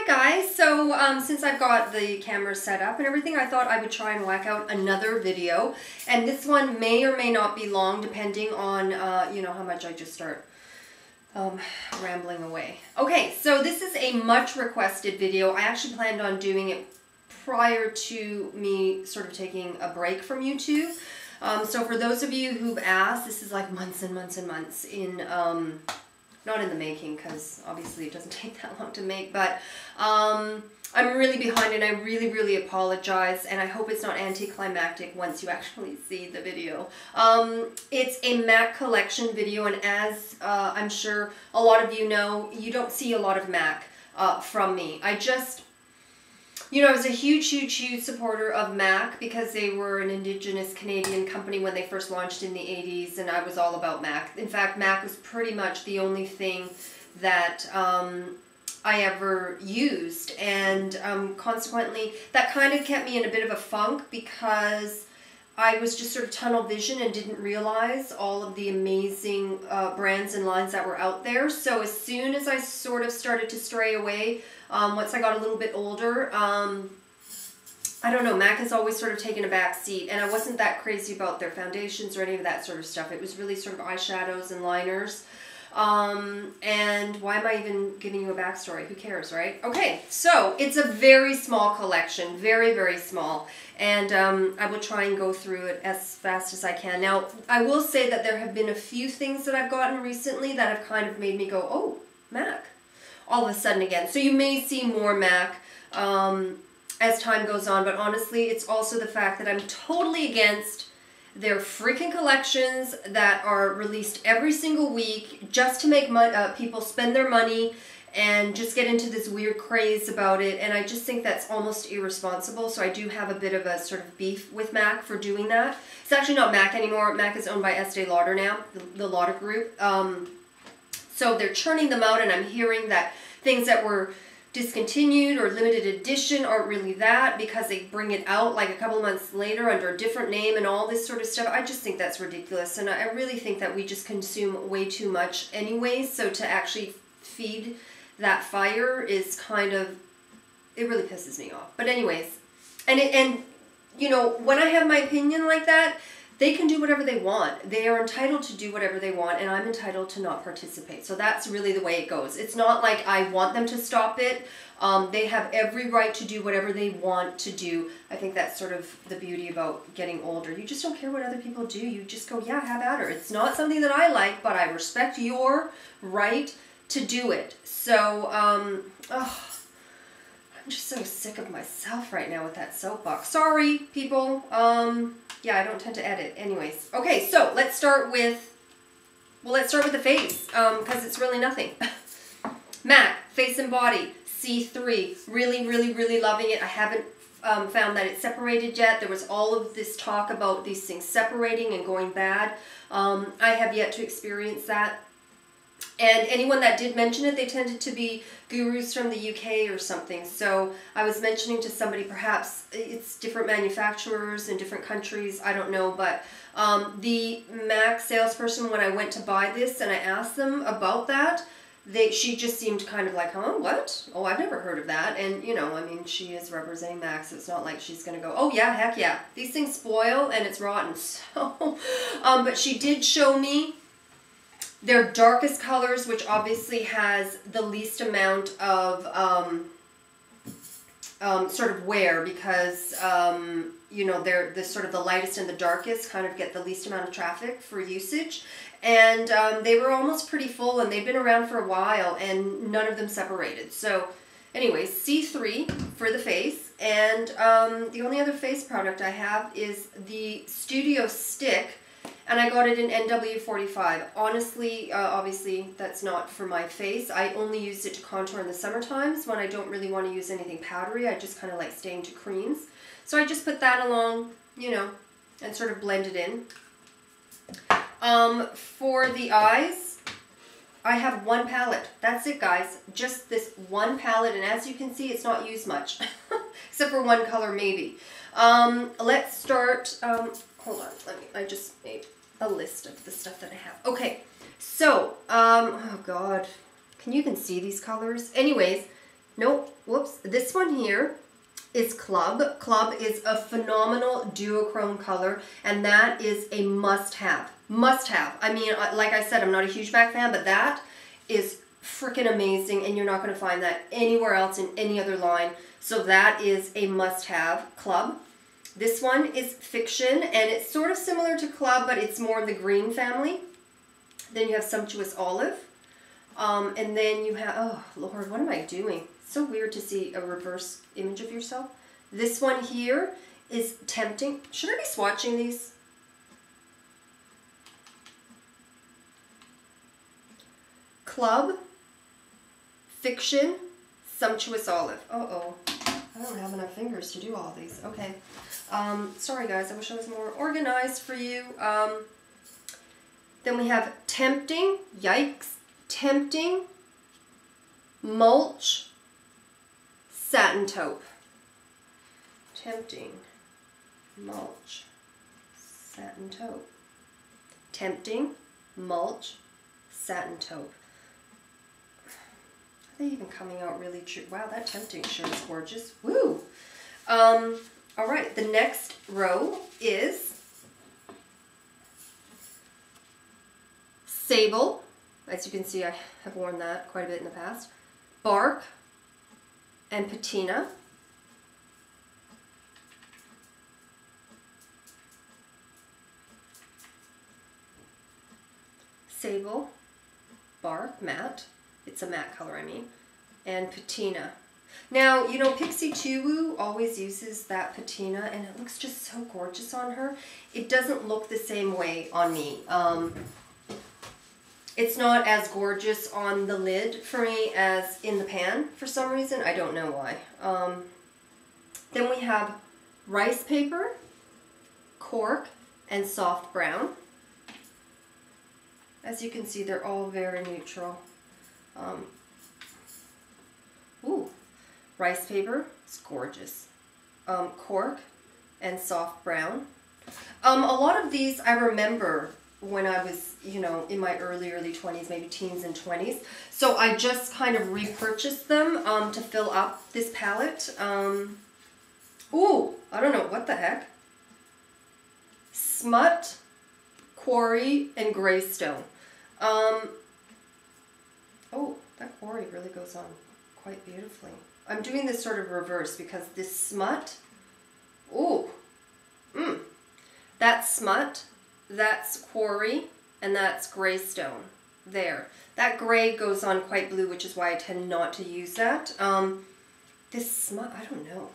guys, so since I've got the camera set up and everything, I thought I would try and whack out another video, and this one may or may not be long depending on you know, how much I just start rambling away. Okay, so this is a much requested video. I actually planned on doing it prior to me sort of taking a break from YouTube. So for those of you who've asked, this is like months and months and months in not in the making, because obviously it doesn't take that long to make, but I'm really behind and I really apologize, and I hope it's not anticlimactic once you actually see the video. It's a MAC collection video, and as I'm sure a lot of you know, you don't see a lot of MAC from me. You know, I was a huge supporter of MAC because they were an Indigenous Canadian company when they first launched in the 80s, and I was all about MAC. In fact, MAC was pretty much the only thing that I ever used, and consequently, that kind of kept me in a bit of a funk because I was just sort of tunnel vision and didn't realize all of the amazing brands and lines that were out there. So as soon as I sort of started to stray away, once I got a little bit older, I don't know, MAC has always sort of taken a back seat, and I wasn't that crazy about their foundations or any of that sort of stuff. It was really sort of eyeshadows and liners. And why am I even giving you a backstory? Who cares, right? Okay, so it's a very small collection, very small, and I will try and go through it as fast as I can. Now, I will say that there have been a few things that I've gotten recently that have kind of made me go, oh, MAC, all of a sudden again. So you may see more MAC as time goes on, but honestly, it's also the fact that I'm totally against their freaking collections that are released every single week just to make people spend their money and just get into this weird craze about it, and I just think that's almost irresponsible. So I do have a bit of a sort of beef with MAC for doing that. It's actually not MAC anymore. MAC is owned by Estee Lauder now, the Lauder Group. So they're churning them out, and I'm hearing that things that were discontinued or limited edition aren't really that because they bring it out like a couple months later under a different name and all this sort of stuff. I just think that's ridiculous, and I really think that we just consume way too much anyways, so to actually feed that fire is kind of, it really pisses me off. But anyways, and you know, when I have my opinion like that, they can do whatever they want. They are entitled to do whatever they want, and I'm entitled to not participate. So that's really the way it goes. It's not like I want them to stop it. They have every right to do whatever they want to do. I think that's sort of the beauty about getting older. You just don't care what other people do. You just go, yeah, have at her. It's not something that I like, but I respect your right to do it. So, I'm just so sick of myself right now with that soapbox. Sorry, people. Yeah, I don't tend to edit. Anyways. Okay, so let's start with the face, because it's really nothing. MAC, Face and Body, C3. Really loving it. I haven't found that it's separated yet. There was all of this talk about these things separating and going bad. I have yet to experience that. And anyone that did mention it, they tended to be gurus from the UK or something. So I was mentioning to somebody, perhaps it's different manufacturers in different countries, I don't know. But the MAC salesperson, when I went to buy this and I asked them about that, she just seemed kind of like, huh, what? Oh, I've never heard of that. And, you know, I mean, she is representing MAC, so it's not like she's going to go, oh, yeah, heck yeah. These things spoil and it's rotten. So, but she did show me their darkest colors, which obviously has the least amount of sort of wear, because you know, they're the sort of the lightest and the darkest kind of get the least amount of traffic for usage. And they were almost pretty full, and they've been around for a while, and none of them separated. So anyways, C3 for the face. And the only other face product I have is the Studio Stick, and I got it in NW45. Honestly, obviously, that's not for my face. I only use it to contour in the summer times when I don't really want to use anything powdery. I just kind of like staying to creams. So I just put that along, you know, and sort of blend it in. For the eyes, I have one palette. That's it, guys. Just this one palette, and as you can see, it's not used much, except for one color maybe. Let's start, hold on, I just made a list of the stuff that I have. Okay, so, oh God, can you even see these colors? Anyways, Nope, whoops. This one here is Club. Club is a phenomenal duochrome color, and that is a must-have. Must-have. I mean, like I said, I'm not a huge MAC fan, but that is freaking amazing, and you're not going to find that anywhere else in any other line. So that is a must-have. Club. This one is Fiction, and it's sort of similar to Club, but it's more in the green family. Then you have Sumptuous Olive. And then you have, oh Lord, what am I doing? It's so weird to see a reverse image of yourself. This one here is Tempting. Should I be swatching these? Club, Fiction, Sumptuous Olive. Uh-oh. I don't have enough fingers to do all these. Okay. Sorry guys, I wish I was more organized for you. Then we have Tempting. Yikes. Tempting, Mulch, Satin Taupe. Tempting, Mulch, Satin Taupe. Tempting, Mulch, Satin Taupe. Are they even coming out really true? Wow, that Tempting sure is gorgeous. Woo! All right, the next row is Sable. As you can see, I have worn that quite a bit in the past. Bark and Patina. Sable, Bark, matte. It's a matte color, I mean. And Patina. Now, you know, Pixie Tuwu always uses that Patina, and it looks just so gorgeous on her. It doesn't look the same way on me. It's not as gorgeous on the lid for me as in the pan for some reason. I don't know why. Then we have Rice Paper, Cork, and Soft Brown. As you can see, they're all very neutral. Ooh, Rice Paper, it's gorgeous. Cork and Soft Brown. A lot of these I remember when I was, you know, in my early 20s, maybe teens and 20s. So I just kind of repurchased them to fill up this palette. Ooh, I don't know, what the heck? Smut, Quarry, and Greystone. Oh, that Quarry really goes on quite beautifully. I'm doing this sort of reverse because this Smut, ooh, that's Smut, that's Quarry, and that's Greystone. There. That gray goes on quite blue, which is why I tend not to use that. This Smut, I don't know.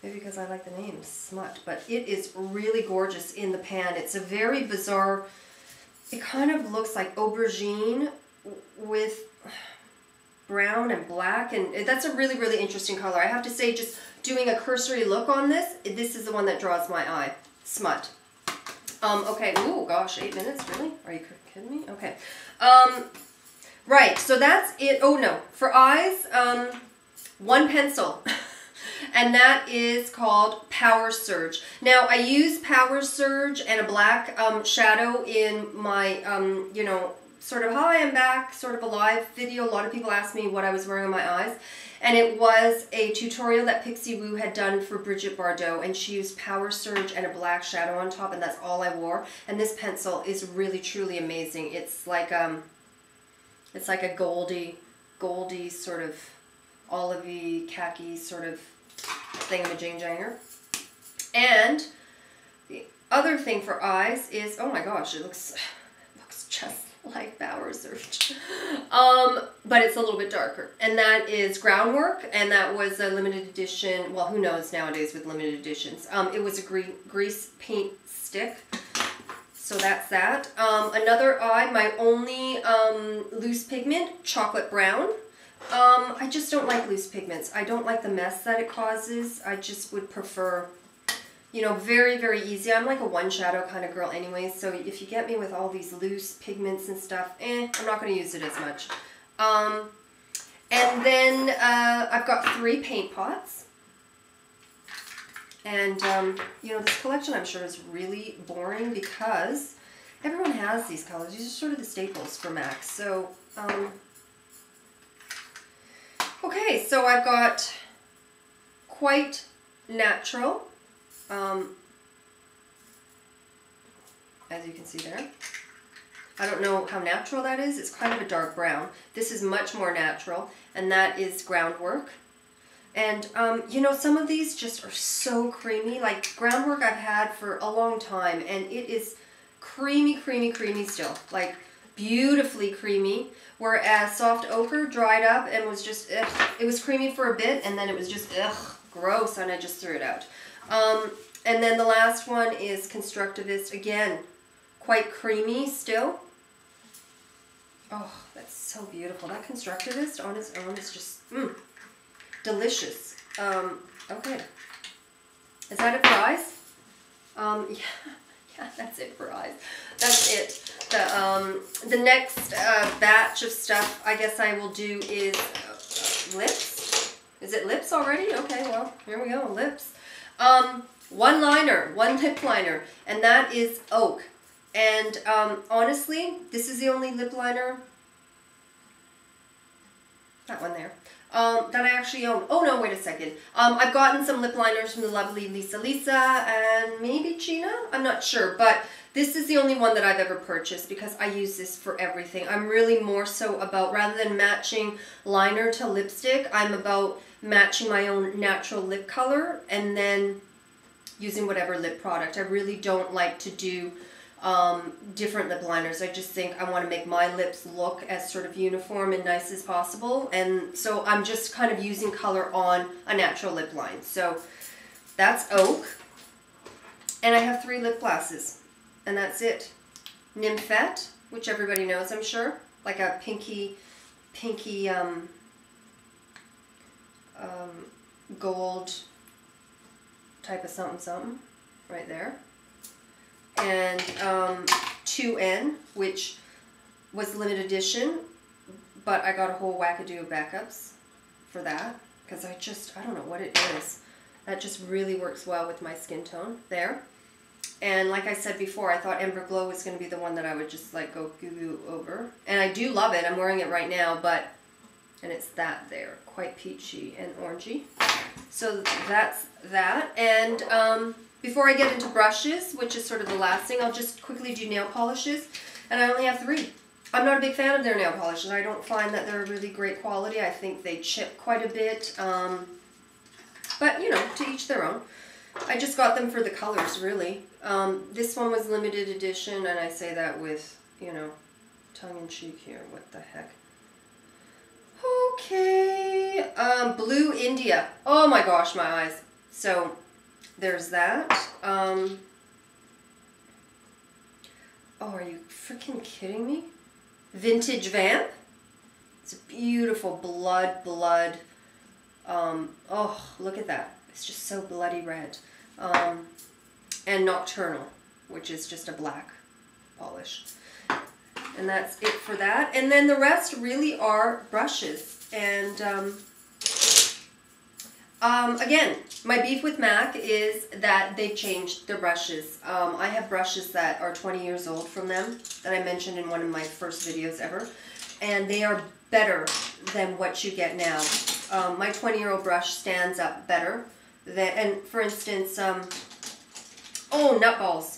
Maybe because I like the name Smut, but it is really gorgeous in the pan. It's a very bizarre, it kind of looks like aubergine with brown and black, and that's a really, really interesting color. I have to say, just doing a cursory look on this, this is the one that draws my eye. Smut. Okay, ooh, gosh, 8 minutes, really? Are you kidding me? Okay. Right, so that's it. Oh, no. For eyes, one pencil. And that is called Powersurge. Now, I use Powersurge and a black shadow in my, you know, sort of hi, I'm back, sort of a live video. A lot of people asked me what I was wearing on my eyes. And it was a tutorial that Pixie Woo had done for Brigitte Bardot. And she used Powersurge and a black shadow on top, and that's all I wore. And this pencil is really, truly amazing. It's like a goldy sort of olivey, khaki sort of thingamajig-janger. And the other thing for eyes is, oh my gosh, it looks just like Powersurge. But it's a little bit darker. And that is Groundwork, and that was a limited edition, well, who knows nowadays with limited editions. It was a grease paint stick. So that's that. Another eye, my only loose pigment, chocolate brown. I just don't like loose pigments. I don't like the mess that it causes. I just would prefer, you know, very, very easy. I'm like a one shadow kind of girl anyway, so if you get me with all these loose pigments and stuff, I'm not going to use it as much. And then I've got 3 paint pots. And, you know, this collection I'm sure is really boring because everyone has these colors. These are sort of the staples for MAC. So, Okay, so I've got Quite Natural, as you can see there. I don't know how natural that is. It's kind of a dark brown. This is much more natural, and that is Groundwork. And, you know, some of these just are so creamy. Like, Groundwork I've had for a long time, and it is creamy, creamy, creamy still. Like, beautifully creamy. Whereas Soft Ochre dried up and was just, ugh. It was creamy for a bit, and then it was just, ugh, gross, and I just threw it out. And then the last one is Constructivist. Again, quite creamy still. Oh, that's so beautiful. That Constructivist on its own is just, delicious. Okay. Is that it for eyes? Yeah, that's it for eyes. That's it. The next batch of stuff I guess I will do is lips. Is it lips already? Okay, well, here we go, lips. One lip liner, and that is Oak. And honestly, this is the only lip liner, that one there, that I actually own. Oh no, wait a second. I've gotten some lip liners from the lovely Lisa and maybe Gina, I'm not sure, but this is the only one that I've ever purchased because I use this for everything. I'm really more so about, rather than matching liner to lipstick, I'm about matching my own natural lip color and then using whatever lip product. I really don't like to do different lip liners. I just think I want to make my lips look as sort of uniform and nice as possible, and so I'm just kind of using color on a natural lip line. So that's Oak, and I have 3 lip glosses, and that's it. Nymphette, which everybody knows, I'm sure, like a pinky gold type of something right there. And 2N, which was limited edition, but I got a whole wackadoo of backups for that because I don't know what it is. That just really works well with my skin tone there. And like I said before, I thought Ember Glow was going to be the one that I would just like go goo over. And I do love it. I'm wearing it right now, and it's that there, quite peachy and orangey. So that's that. And before I get into brushes, which is sort of the last thing, I'll just quickly do nail polishes. And I only have 3. I'm not a big fan of their nail polishes. I don't find that they're really great quality. I think they chip quite a bit. But, you know, to each their own. I just got them for the colors, really. This one was limited edition, and I say that with, you know, tongue-in-cheek here. What the heck? Okay. Blue India. Oh my gosh, my eyes. So there's that. Oh, are you freaking kidding me? Vintage Vamp. It's a beautiful blood. Oh, look at that. It's just so bloody red. And Nocturnelle, which is just a black polish. And that's it for that. And then the rest really are brushes. And again, my beef with MAC is that they've changed their brushes. I have brushes that are 20 years old from them that I mentioned in one of my first videos ever. And they are better than what you get now. My 20-year-old brush stands up better. And for instance, oh, nutballs.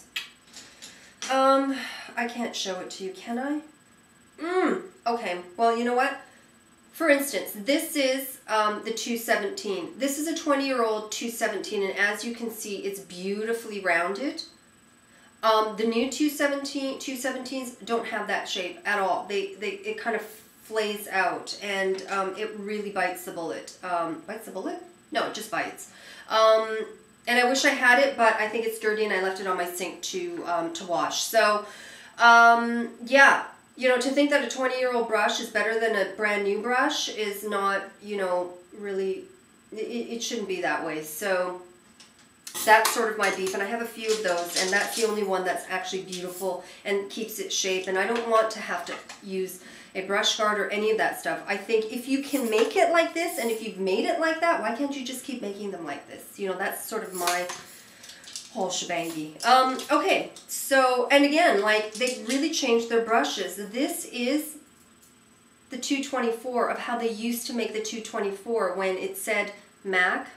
I can't show it to you, can I? Okay, well, you know what? For instance, this is the 217. This is a 20-year-old 217, and as you can see, it's beautifully rounded. The new 217s don't have that shape at all. It kind of flays out, and it really bites the bullet. Bites the bullet? No, it just bites. And I wish I had it, but I think it's dirty, and I left it on my sink to wash. So, yeah. You know, to think that a 20-year-old brush is better than a brand new brush is not, you know, really, it shouldn't be that way. So that's sort of my beef, and I have a few of those, and that's the only one that's actually beautiful and keeps its shape. And I don't want to have to use a brush guard or any of that stuff. I think if you can make it like this, and if you've made it like that, why can't you just keep making them like this? You know, that's sort of my whole shebangy. Okay, so, and again, like, they really changed their brushes. This is the 224 of how they used to make the 224 when it said MAC,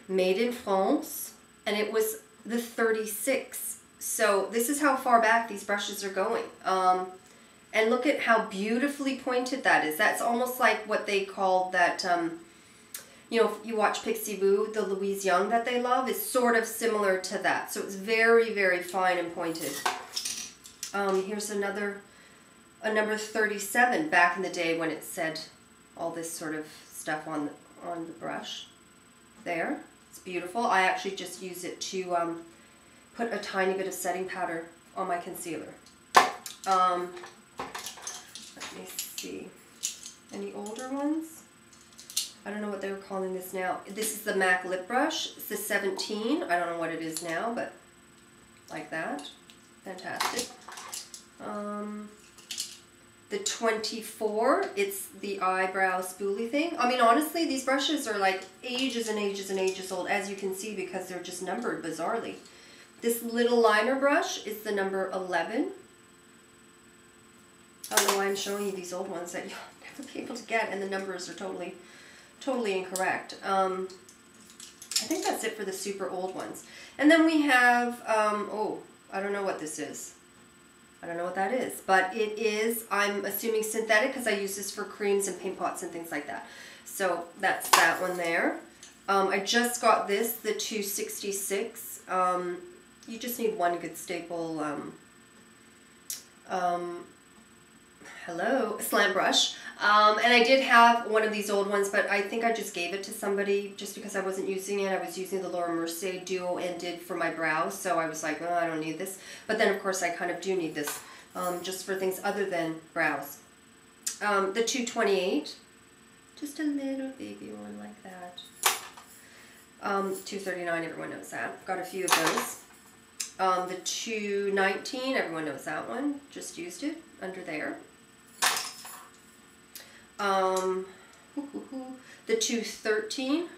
made in France, and it was the 36. So this is how far back these brushes are going. And look at how beautifully pointed that is. That's almost like what they call that, you know, if you watch Pixie Boo, the Louise Young that they love is sort of similar to that. So it's very, very fine and pointed. Here's a number 37 back in the day when it said all this sort of stuff on the brush. There, it's beautiful. I actually just use it to put a tiny bit of setting powder on my concealer. Let me see. Any older ones? I don't know what they were calling this now. This is the MAC lip brush. It's the 17. I don't know what it is now, but like that. Fantastic. The 24, it's the eyebrow spoolie thing. I mean, honestly, these brushes are like ages and ages and ages old, as you can see, because they're just numbered bizarrely. This little liner brush is the number 11. I don't know why I'm showing you these old ones that you'll never be able to get, and the numbers are totally incorrect. I think that's it for the super old ones. And then we have, oh, I don't know what this is. I don't know what that is, but it is, I'm assuming synthetic because I use this for creams and paint pots and things like that. So that's that one there. I just got this, the 266. You just need one good staple, slant brush. And I did have one of these old ones, but I think I just gave it to somebody just because I wasn't using it. I was using the Laura Mercier Duo Ended for my brows, so I was like, oh, I don't need this. But then, of course, I kind of do need this just for things other than brows. The 228, just a little baby one like that. 239, everyone knows that. Got a few of those. The 219, everyone knows that one. Just used it under there. The 213,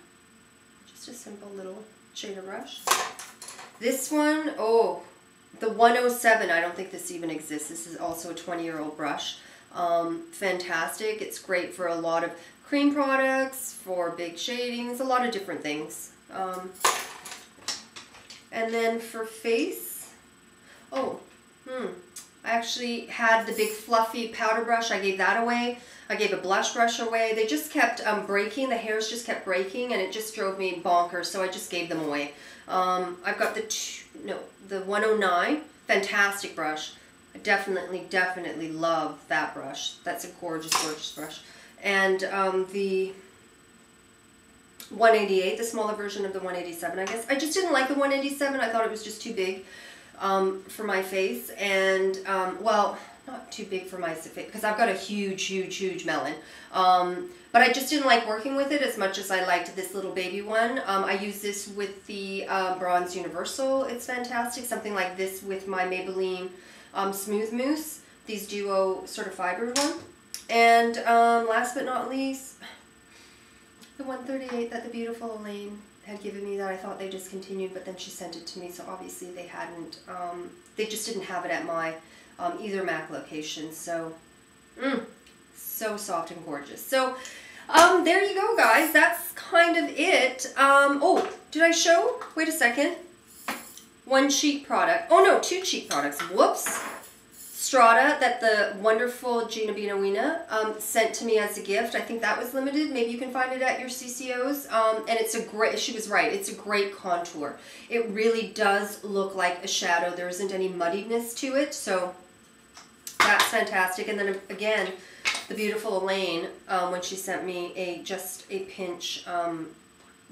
just a simple little shader brush. This one, oh, the 107, I don't think this even exists. This is also a 20-year-old brush. Fantastic. It's great for a lot of cream products, for big shadings, a lot of different things. And then for face, oh, I actually had the big fluffy powder brush. I gave that away. I gave a blush brush away. They just kept breaking. The hairs just kept breaking, and it just drove me bonkers, so I just gave them away. I've got the 109. Fantastic brush. I definitely love that brush. That's a gorgeous, gorgeous brush. And the 188, the smaller version of the 187, I guess. I just didn't like the 187. I thought it was just too big for my face. And, well, not too big for my face, because I've got a huge melon. But I just didn't like working with it as much as I liked this little baby one. I use this with the Bronze Universal. It's fantastic. Something like this with my Maybelline Smooth Mousse, these duo sort of fibered one. And last but not least, the 138 that the beautiful Elaine had given me that I thought they discontinued, but then she sent it to me, so obviously they hadn't, they just didn't have it at my either MAC location. So, so soft and gorgeous. So, there you go, guys. That's kind of it. Oh, did I show? Wait a second. One cheek product. Oh no, two cheek products. Whoops. Strada that the wonderful Gina Binawina sent to me as a gift. I think that was limited. Maybe you can find it at your CCOs. And it's a great, she was right, it's a great contour. It really does look like a shadow. There isn't any muddiness to it, so that's fantastic. And then again, the beautiful Elaine, when she sent me just a pinch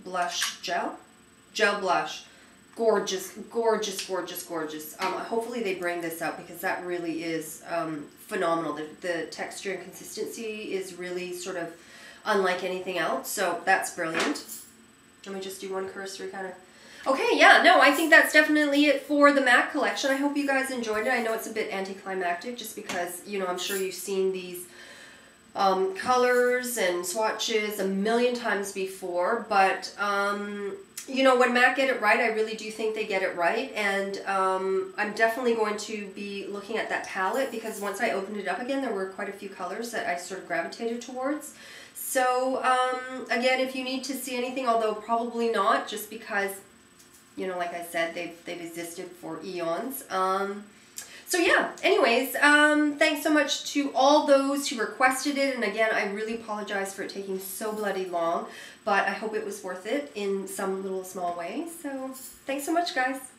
blush gel blush. Gorgeous, gorgeous, gorgeous, gorgeous. Hopefully they bring this out because that really is phenomenal. The texture and consistency is really sort of unlike anything else. So that's brilliant. Let me just do one cursory kind of... Okay, yeah, no, I think that's definitely it for the MAC collection. I hope you guys enjoyed it. I know it's a bit anticlimactic just because, you know, I'm sure you've seen these colors and swatches a million times before, but you know, when MAC get it right, I really do think they get it right. And I'm definitely going to be looking at that palette, because once I opened it up again, there were quite a few colors that I sort of gravitated towards. So again, if you need to see anything, although probably not, just because, you know, like I said, they've existed for eons. So yeah, anyways, thanks so much to all those who requested it. And again, I really apologize for it taking so bloody long, but I hope it was worth it in some little small way. So thanks so much, guys.